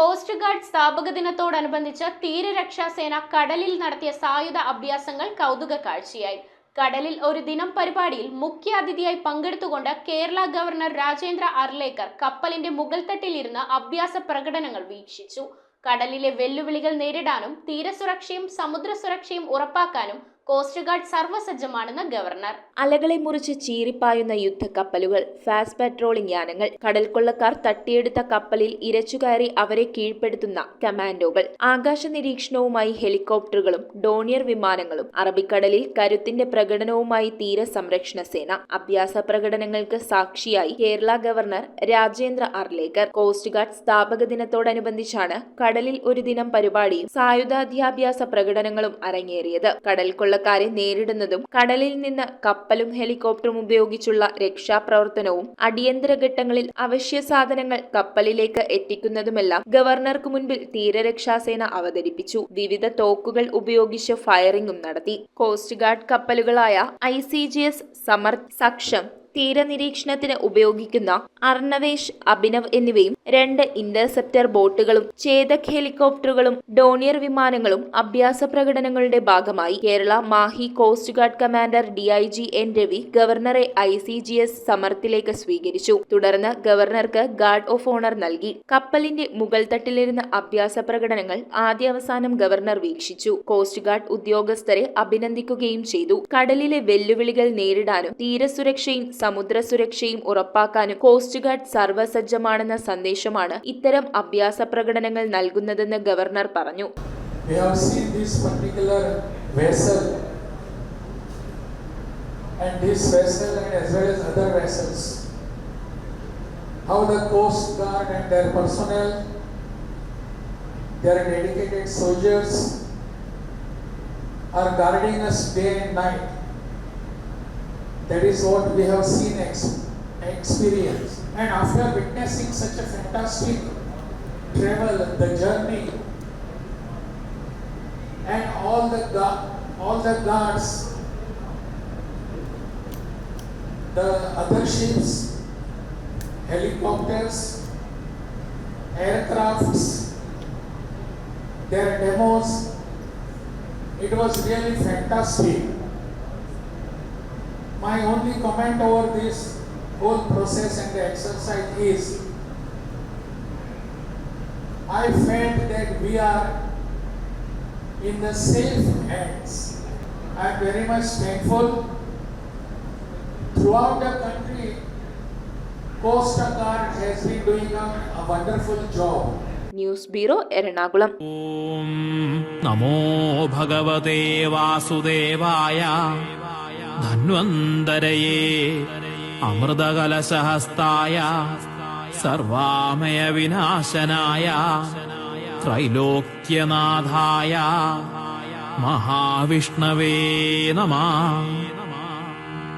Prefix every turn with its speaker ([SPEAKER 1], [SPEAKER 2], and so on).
[SPEAKER 1] Coast guard സ്ഥാപക ദിനത്തോടനുബന്ധിച്ച് തീരരക്ഷാസേന കടലിൽ നടത്തിയ സായുധ അഭ്യാസങ്ങൾ കൗതുക കാഴ്ചയായി. കടലിൽ ഒരു ദിനം പരിപാടിയിൽ മുഖ്യ അതിഥിയായി പങ്കെടുത്തുകൊണ്ട് കേരള ഗവർണർ രാജേന്ദ്ര അർലേക്കർ കപ്പലിന്റെ മുകൾത്തട്ടിലിരുന്ന് അഭ്യാസ പ്രകടനങ്ങൾ വീക്ഷിച്ചു. കടലിലെ വെല്ലുവിളികൾ നേരിടാനും തീരസുരക്ഷയും സമുദ്ര സുരക്ഷയും ഉറപ്പാക്കാനും കോസ്റ്റ് ഗാർഡ് സർവ്വസജ്ജമാണെന്ന് ഗവർണർ.
[SPEAKER 2] അലകളെ മുറിച്ച് ചീറിപ്പായുന്ന യുദ്ധക്കപ്പലുകൾ, ഫാസ്റ്റ് പട്രോളിംഗ് യാനങ്ങൾ, കടൽക്കൊള്ളക്കാർ തട്ടിയെടുത്ത കപ്പലിൽ ഇരച്ചുകയറി അവരെ കീഴ്പ്പെടുത്തുന്ന കമാൻഡോകൾ, ആകാശ നിരീക്ഷണവുമായി ഹെലികോപ്റ്ററുകളും ഡോണിയർ വിമാനങ്ങളും, അറബിക്കടലിൽ കരുത്തിന്റെ പ്രകടനവുമായി തീരസംരക്ഷണ സേന. അഭ്യാസ പ്രകടനങ്ങൾക്ക് സാക്ഷിയായി Kerala governor Rajendra Arlekar. Coast guard സ്ഥാപക ദിനത്തോടനുബന്ധിച്ചാണ് കടലിൽ ഒരു ദിനം പരിപാടിയും സായുധാധ്യാഭ്യാസ പ്രകടനങ്ങളും അരങ്ങേറിയത്. കടൽക്കൊള്ളക്കാരെ നേരിടുന്നതും കടലിൽ നിന്ന് കപ്പലും ഹെലികോപ്റ്ററും ഉപയോഗിച്ചുള്ള രക്ഷാപ്രവർത്തനവും അടിയന്തര ഘട്ടങ്ങളിൽ അവശ്യ സാധനങ്ങൾ കപ്പലിലേക്ക് എത്തിക്കുന്നതുമെല്ലാം ഗവർണർക്ക് മുൻപിൽ തീരരക്ഷാസേന അവതരിപ്പിച്ചു. വിവിധ തോക്കുകൾ ഉപയോഗിച്ച് ഫയറിംഗും നടത്തി. കോസ്റ്റ് ഗാർഡ് കപ്പലുകളായ ICGS സമർത്ഥ്, സക്ഷം, തീരനിരീക്ഷണത്തിന് ഉപയോഗിക്കുന്ന അർണവേഷ്, അഭിനവ് എന്നിവയും 2 ഇന്റർസെപ്റ്റർ ബോട്ടുകളും ചേതക് ഹെലികോപ്റ്ററുകളും ഡോണിയർ വിമാനങ്ങളും അഭ്യാസ പ്രകടനങ്ങളുടെ ഭാഗമായി Kerala Mahe coast guard commander DIG N Ravi ഗവർണറെ ICGS സമർത്ഥിലേക്ക് സ്വീകരിച്ചു. തുടർന്ന് ഗവർണർക്ക് ഗാർഡ് ഓഫ് ഓണർ നൽകി. കപ്പലിന്റെ മുകൾ തട്ടിലിരുന്ന അഭ്യാസ പ്രകടനങ്ങൾ ആദ്യാവസാനം ഗവർണർ വീക്ഷിച്ചു. കോസ്റ്റ് ഗാർഡ് ഉദ്യോഗസ്ഥരെ അഭിനന്ദിക്കുകയും ചെയ്തു. കടലിലെ വെല്ലുവിളികൾ നേരിടാനും തീരസുരക്ഷയും സമുദ്ര സുരക്ഷയും ഉറപ്പാക്കാനും കോസ്റ്റ് ഗാർഡ് സർവ്വസജ്ജമാണെന്ന സന്ദേശമാണ് ഇത്തരം അഭ്യാസ പ്രകടനങ്ങൾ നൽകുന്നതെന്ന് ഗവർണർ പറഞ്ഞു.
[SPEAKER 3] We have seen this particular vessel and this vessel and as well as other vessels, how the Coast Guard and their personnel, their dedicated soldiers are guarding us day and night. That is what we have seen experience. And after witnessing such a fantastic travel, the journey, and all the guards, the other ships, helicopters, aircrafts, their demos, it was really fantastic. My only comment over this whole process and the exercise is, I felt that we are in the safe hands. I am very much thankful. Throughout the country, Coast Guard has been doing a wonderful job.
[SPEAKER 2] News bureau, Ernakulam.
[SPEAKER 4] ഓം നമോ ഭഗവതേ വാസുദേവായ ധന്വന്തരയേ അമൃതകലശഹസ്തായ സർവാമയ വിനാശനായ ത്രൈലോക്യനാഥായ മഹാവിഷ്ണവേ നമഃ.